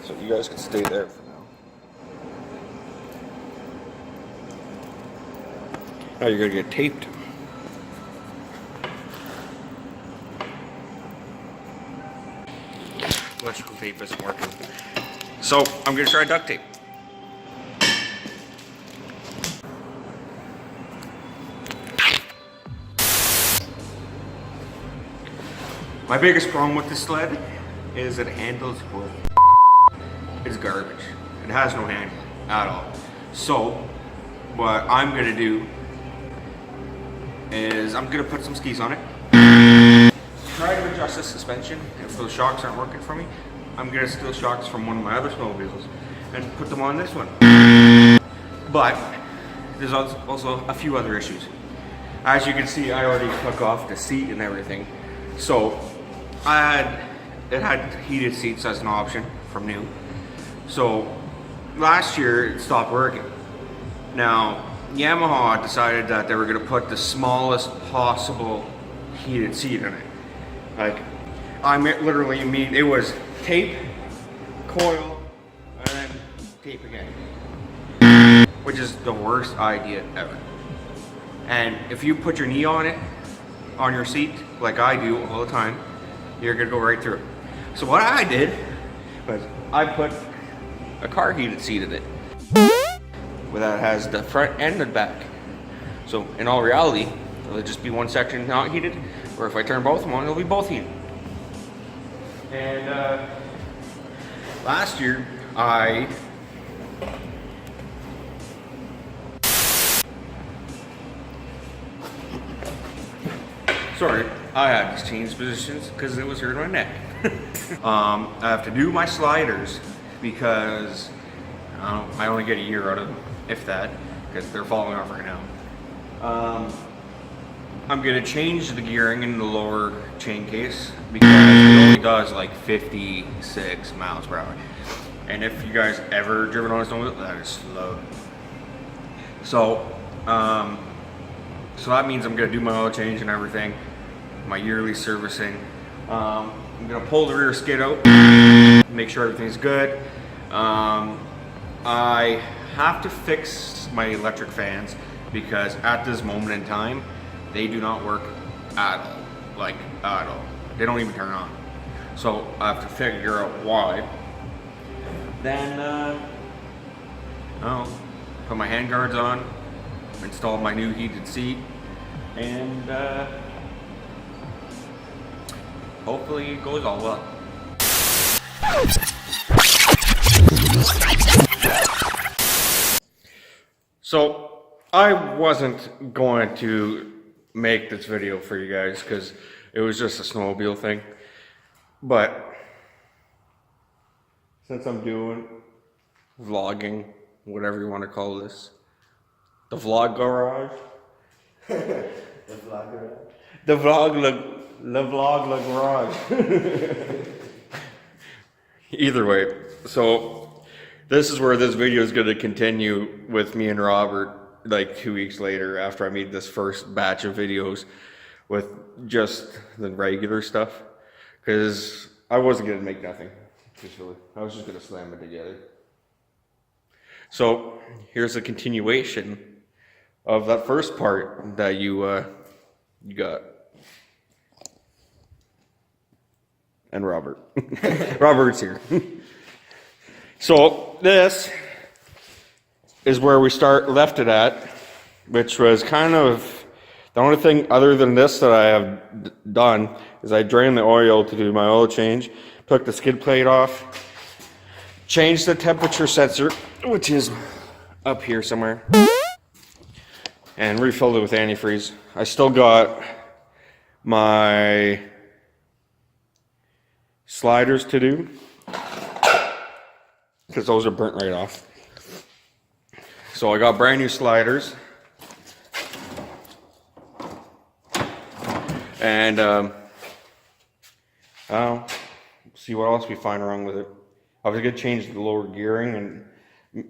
So you guys can stay there for now. Now you're gonna get taped. Electrical tape isn't working. So I'm gonna try duct tape. My biggest problem with this sled is it handles with it's garbage. It has no handle at all. So what I'm gonna do is I'm gonna put some skis on it. Try to adjust the suspension. If those shocks aren't working for me, I'm gonna steal shocks from one of my other snowmobiles and put them on this one. But there's also a few other issues. As you can see, I already took off the seat and everything. So it had heated seats as an option from new. So last year it stopped working. Now Yamaha decided that they were going to put the smallest possible heated seat in it. Like I literally mean it was tape, coil, and then tape again, which is the worst idea ever. And if you put your knee on it, on your seat, like I do all the time, you're gonna go right through it. So what I did was I put a car heated seat in it, where that has the front and the back. So in all reality, it'll just be one section not heated, or if I turn both of them on, it'll be both heated. And last year I had to change positions because it was hurting my neck. I have to do my sliders because I only get a year out of them, if that, because they're falling off right now. I'm gonna change the gearing in the lower chain case because it only does like 56 miles per hour. And if you guys ever driven on a snowmobile, that is slow. So that means I'm gonna do my oil change and everything, my yearly servicing. I'm gonna pull the rear skid out, make sure everything's good. I have to fix my electric fans because at this moment in time, they do not work at all, like at all. They don't even turn on. So I have to figure out why. Then, I'll put my handguards on, install my new heated seat, and hopefully it goes all well. So I wasn't going to make this video for you guys because it was just a snowmobile thing, but since I'm doing vlogging, whatever you want to call this, the vlog garage, the vlog garage. Either way, so this is where this video is going to continue with me and Robert like 2 weeks later after I made this first batch of videos with just the regular stuff, because I wasn't going to make nothing officially. I was just going to slam it together. So here's a continuation of that first part that you got. And Robert. Robert's here. So this is where we left it at, which was kind of the only thing other than this that I have done is I drained the oil to do my oil change, took the skid plate off, changed the temperature sensor, which is up here somewhere, and refilled it with antifreeze. I still got my sliders to do because those are burnt right off. So I got brand new sliders, and I'll see what else we find wrong with it. I was gonna change the lower gearing and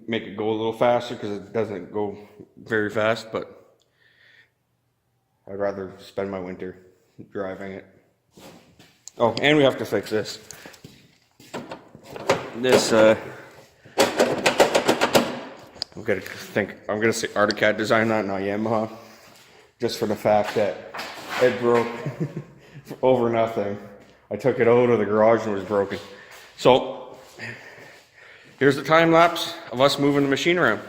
make it go a little faster because it doesn't go very fast, but I'd rather spend my winter driving it. Oh, and we have to fix this. I'm gonna say Arctic design that, not Yamaha, just for the fact that it broke over nothing. I took it out of the garage and it was broken. So here's the time lapse of us moving the machine around.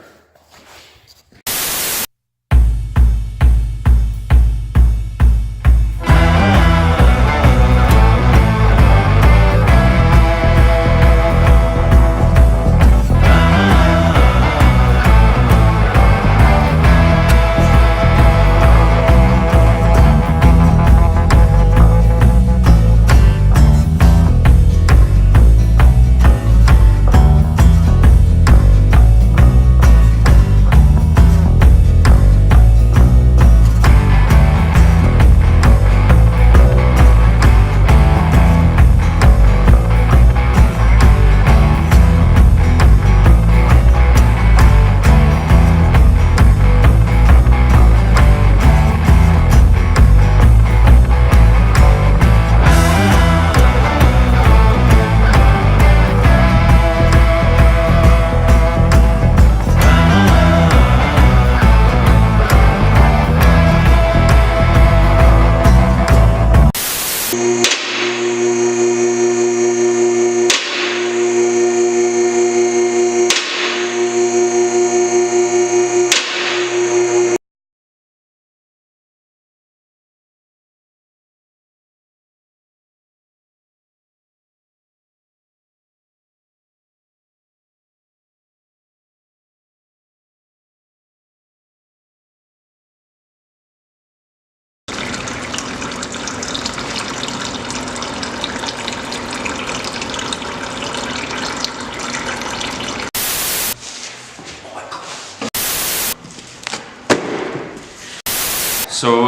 So,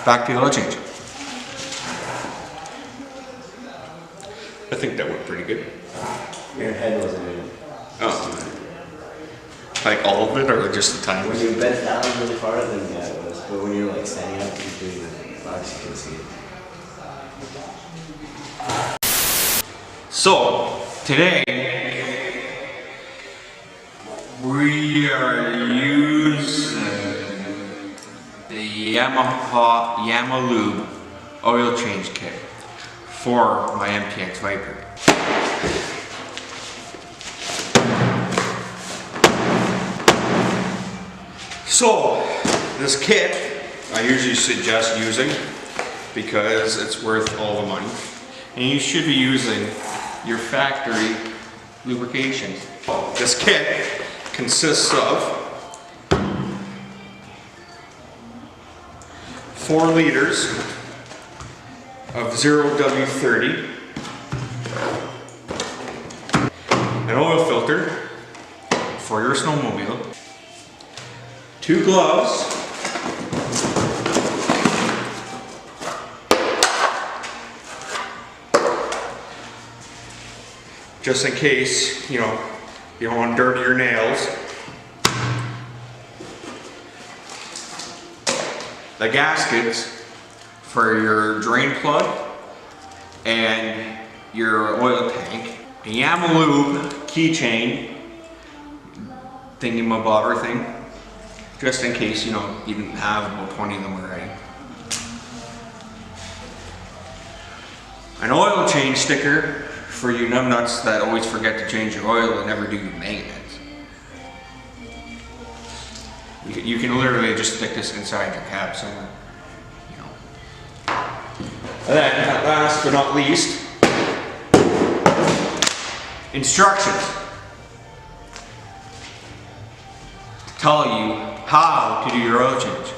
back to the oil change. I think that went pretty good. Your head wasn't in it. Oh. Like all of it, or just the time? When you bent down really far, then yeah, it was. But when you're like standing up, you're doing the box, you can see it. So, today, we are using the Yamaha Yamalube oil change kit for my MPX Viper. So, this kit I usually suggest using because it's worth all the money. And you should be using your factory lubrication. This kit consists of 4 liters of 0W30, an oil filter for your snowmobile, 2 gloves, just in case, you know, you don't want to dirty your nails. The gaskets for your drain plug and your oil tank. A Yamalube keychain thingy-mabobber thing, just in case, you know, you didn't have about 20 of them already. An oil change sticker for you numbnuts that always forget to change your oil and never do your maintenance. You can literally just stick this inside your cab somewhere, you know. And then, last but not least, instructions. Tell you how to do your oil change.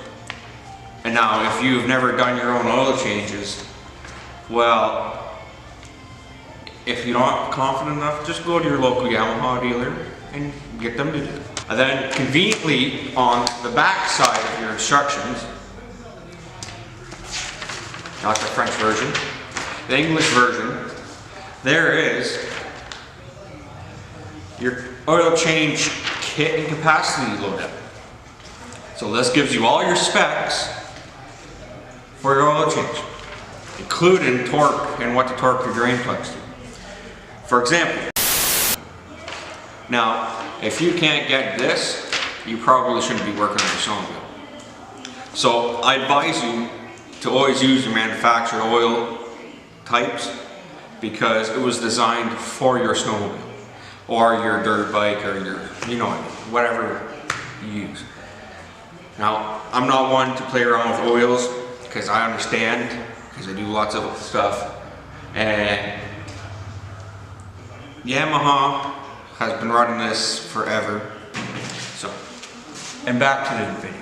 And now, if you've never done your own oil changes, well, if you're not confident enough, just go to your local Yamaha dealer and get them to do it. And then conveniently on the back side of your instructions, not the French version, the English version, there is your oil change kit and capacity loadout. So this gives you all your specs for your oil change, including torque and what to torque your drain plugs to. For example, now if you can't get this, you probably shouldn't be working on your snowmobile. So I advise you to always use your manufactured oil types because it was designed for your snowmobile or your dirt bike or your, you know, whatever you use. Now, I'm not one to play around with oils because I understand, because I do lots of stuff, and Yamaha has been running this forever. So, and back to the video.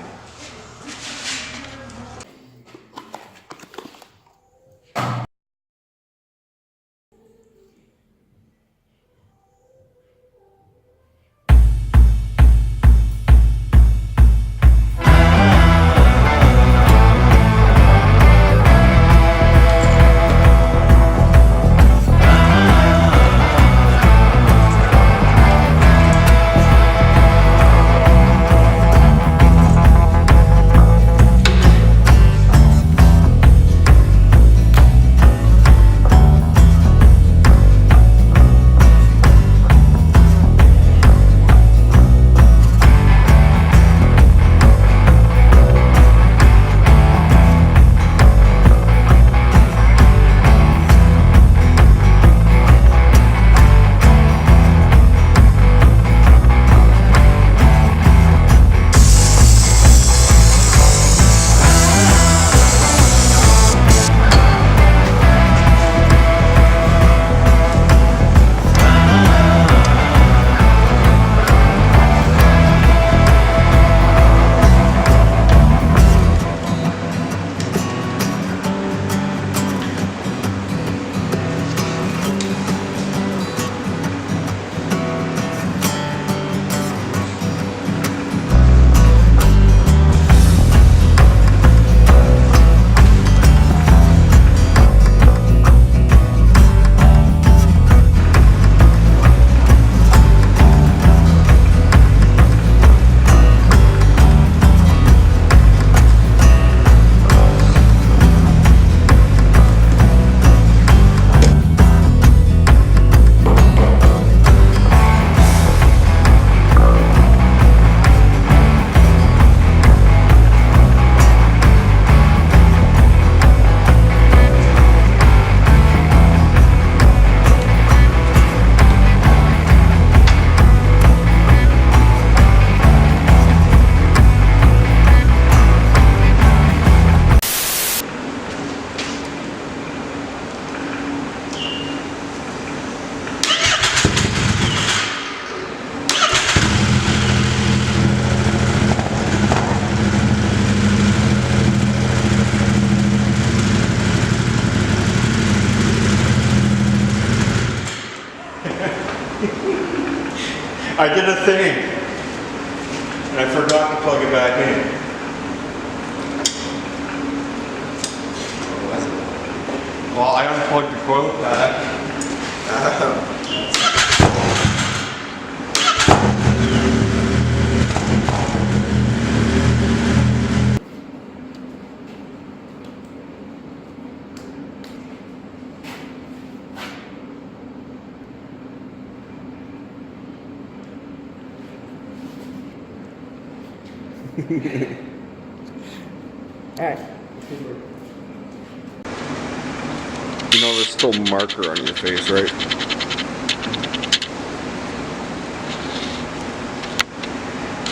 I did a thing, and I forgot to plug it back in. What was it? Well, I unplugged the coil pack. Alright. You know there's still a marker on your face, right?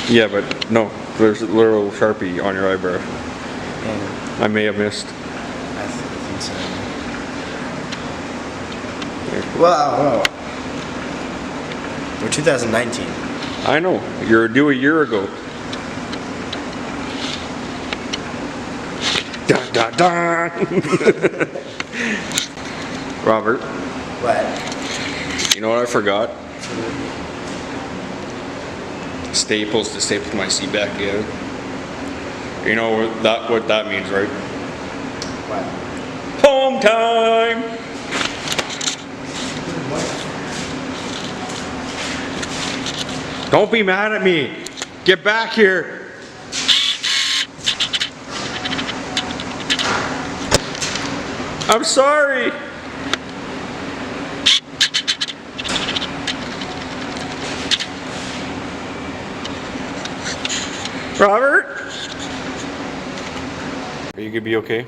Yeah, but no, there's a little Sharpie on your eyebrow. Yeah, I may have missed. I think so. Here. Wow, we're 2019. I know, you're due a year ago. Dun, dun, dun. Robert, What? you know what I forgot? Staples to staple my seat back together. You know what that means, right? What? Home time! Don't be mad at me. Get back here. I'm sorry. Robert? Are you gonna be okay?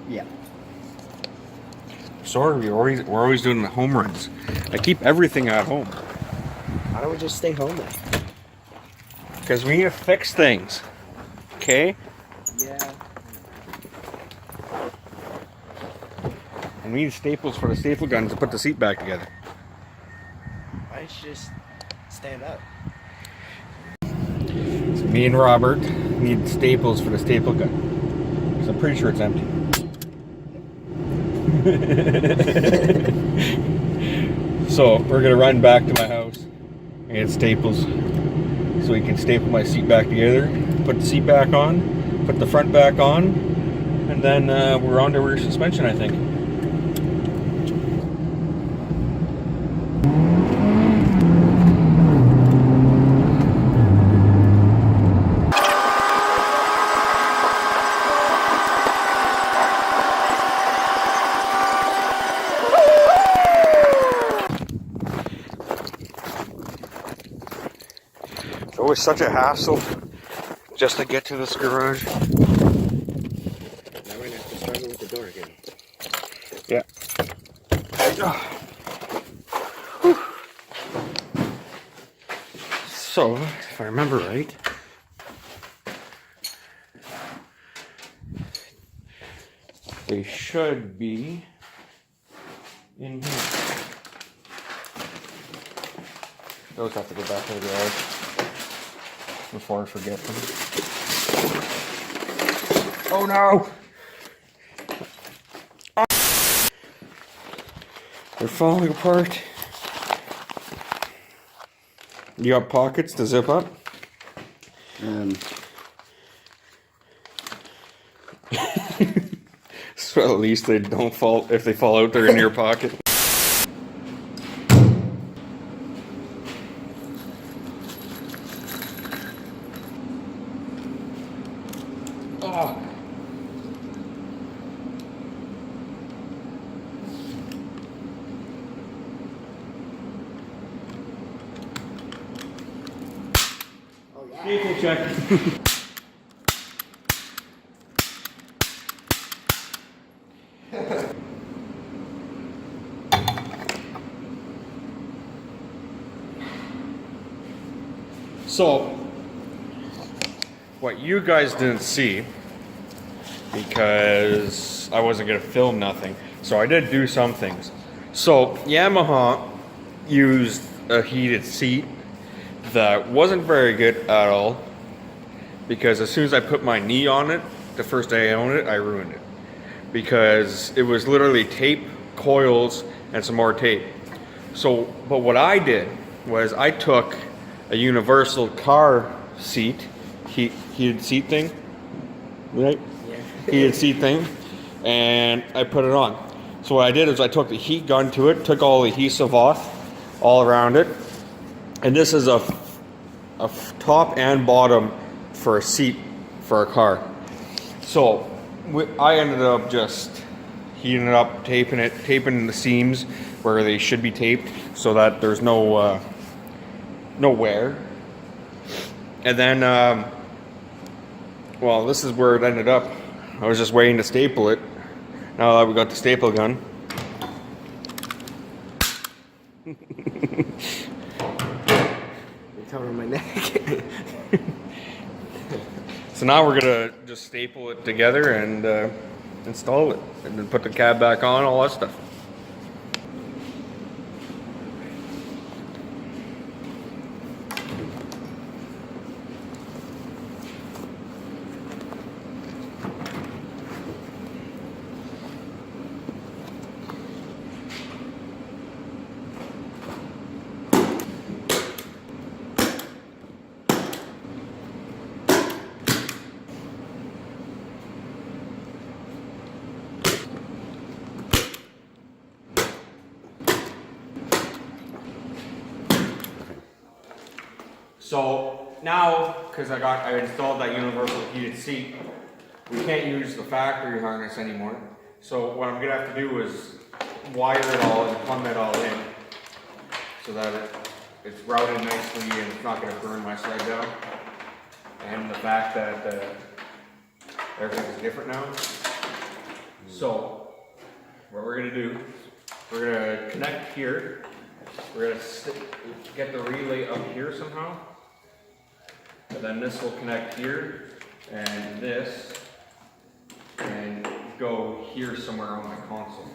Yeah. Sorry, we're always doing the home runs. I keep everything at home. Why don't we just stay home then? Because we need to fix things. Okay? Yeah. And we need staples for the staple gun to put the seat back together. Why don't you just stand up? So me and Robert need staples for the staple gun. Because I'm pretty sure it's empty. So we're gonna run back to my house and get staples so we can staple my seat back together, put the seat back on, put the front back on, and then we're on to rear suspension, I think. It's always such a hassle just to get to this garage. Now we're gonna have to struggle with the door again. Yeah. So, if I remember right, they should be in here. Those have to go back to the garage before I forget them. Oh no! They're falling apart. You got pockets to zip up? So at least they don't fall, if they fall out, they're in your pocket. Oh. Vehicle check. So, what you guys didn't see, because I wasn't going to film nothing, so I did do some things. So, Yamaha used a heated seat that wasn't very good at all, because as soon as I put my knee on it, the first day I owned it, I ruined it. Because it was literally tape, coils, and some more tape. So, but what I did was I took a universal car seat, heated seat thing, right? Yeah. Heated seat thing, and I put it on. So what I did is I took the heat gun to it, took all the adhesive off, all around it, and this is a top and bottom for a seat for a car. So I ended up just heating it up, taping the seams where they should be taped, so that there's no wear. And then, well, this is where it ended up. I was just waiting to staple it. Now that we got the staple gun. You're covering my neck. So now we're gonna just staple it together and install it, and then put the cab back on, all that stuff. So now, because I installed that universal heated seat, we can't use the factory harness anymore. So what I'm gonna have to do is wire it all and plumb it all in so that it's routed nicely and it's not gonna burn my sled down. And the fact that everything's different now. So what we're gonna do, we're gonna connect here. We're gonna get the relay up here somehow. And then this will connect here and this and go here somewhere on my console.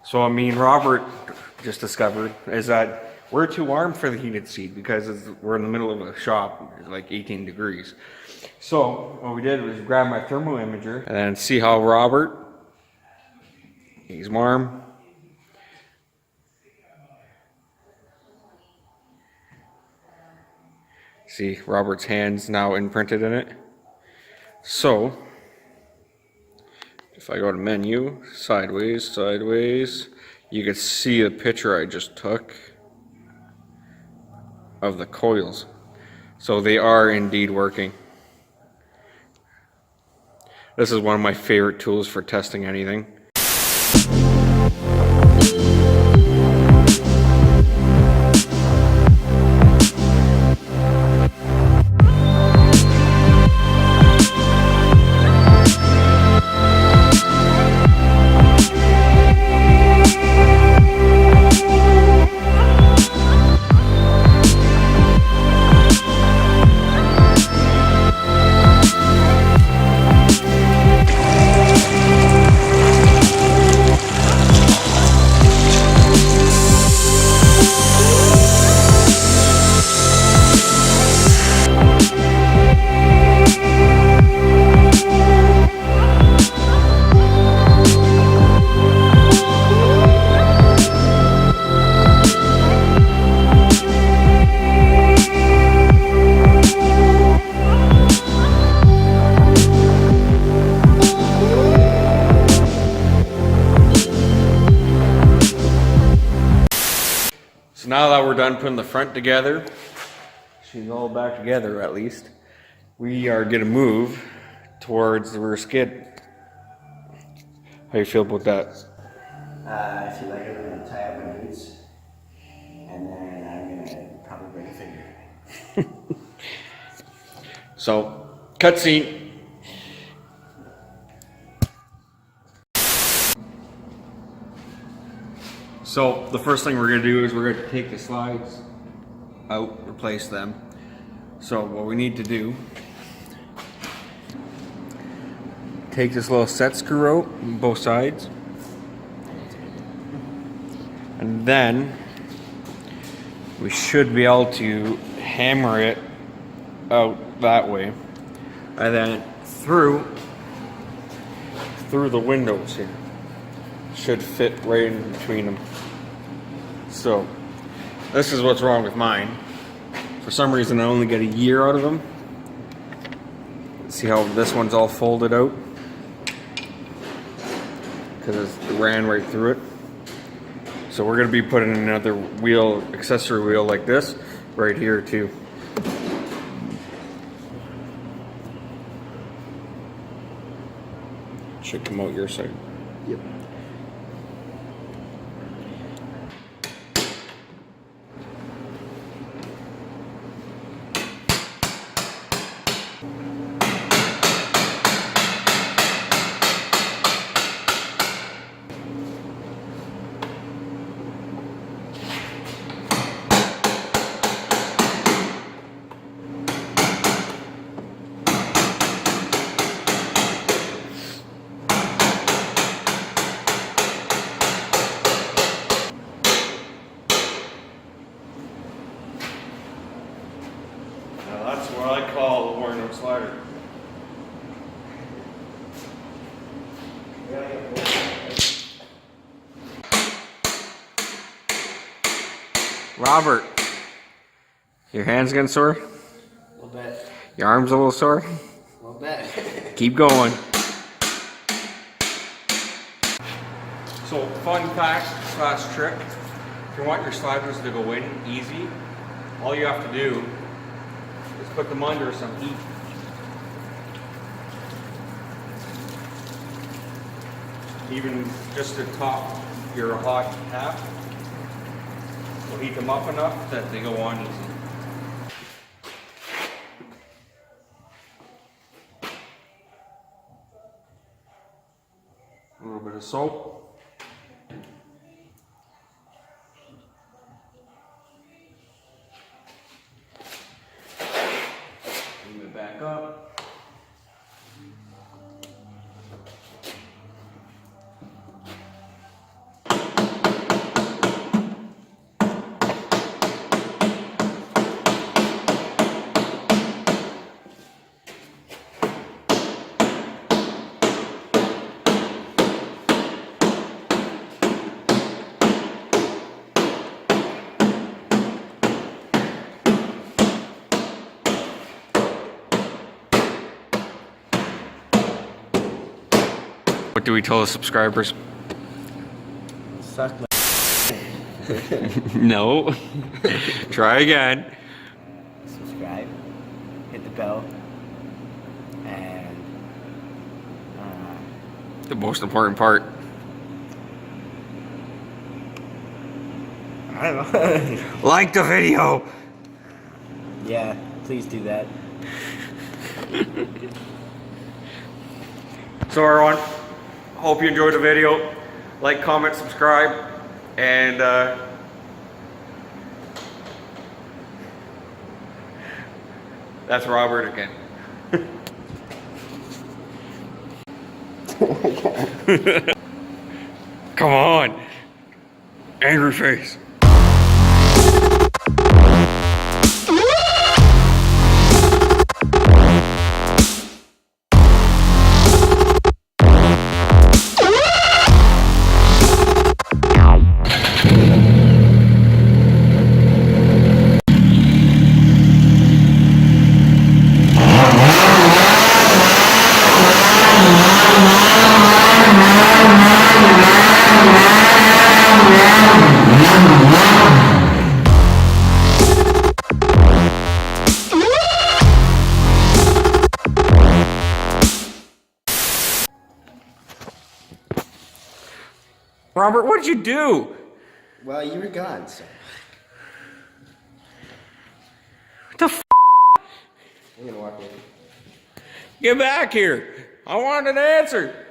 So what me and Robert just discovered is that we're too warm for the heated seat because we're in the middle of a shop, it's like 18 degrees. So what we did was grab my thermal imager and then see how Robert, he's warm. See Robert's hands now imprinted in it. So if I go to menu, sideways, sideways, you can see the picture I just took of the coils. So they are indeed working. This is one of my favorite tools for testing anything. So now that we're done putting the front together, she's all back together at least, we are going to move towards the rear skid. How you feel about that? I feel like I'm going to tie up my boots, and then I'm going to probably break a finger. So, cutscene. So the first thing we're going to do is we're going to take the slides out, replace them. So what we need to do, take this little set screw out on both sides, and then we should be able to hammer it out that way, and then through the windows here. Should fit right in between them. So this is what's wrong with mine. For some reason I only get a year out of them. See how this one's all folded out? Because it ran right through it. So we're going to be putting another wheel, accessory wheel like this right here too. Should come out your side. Yep. Now that's what I call a worn-out slider. Robert, your hand's getting sore? A little bit. Your arm's a little sore? A little bit. Keep going. So, fun fact / trick. If you want your sliders to go in easy, all you have to do is put them under some heat. Even just to top your hot half. So heat them up enough that they go on easy. A little bit of soap. Move it back up. What do we tell the subscribers? Suck my. No. Try again. Subscribe, hit the bell, and The most important part. I don't know. Like the video. Yeah, please do that. So everyone, hope you enjoyed the video. Like, comment, subscribe, and that's Robert again. Come on, angry face. Robert, what did you do? Well, you were gone, so What the f? I'm gonna walk in. Get back here. I want an answer.